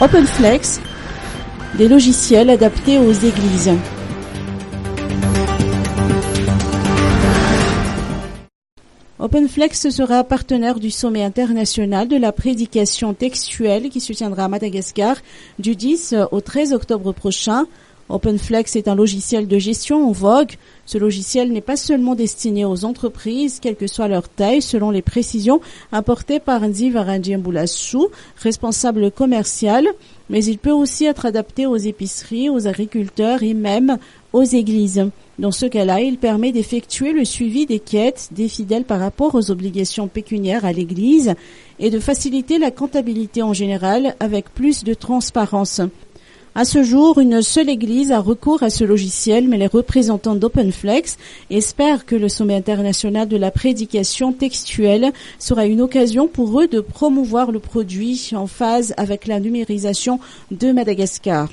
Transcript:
OpenFlex, des logiciels adaptés aux églises. OpenFlex sera partenaire du sommet international de la prédication textuelle qui se tiendra à Madagascar du 10 au 13 octobre prochain. OpenFlex est un logiciel de gestion en vogue. Ce logiciel n'est pas seulement destiné aux entreprises, quelle que soit leur taille, selon les précisions apportées par Nzi Varandiambulassou, responsable commercial, mais il peut aussi être adapté aux épiceries, aux agriculteurs et même aux églises. Dans ce cas-là, il permet d'effectuer le suivi des quêtes des fidèles par rapport aux obligations pécuniaires à l'Église et de faciliter la comptabilité en général avec plus de transparence. À ce jour, une seule église a recours à ce logiciel, mais les représentants d'OpenFlex espèrent que le sommet international de la prédication textuelle sera une occasion pour eux de promouvoir le produit en phase avec la numérisation de Madagascar.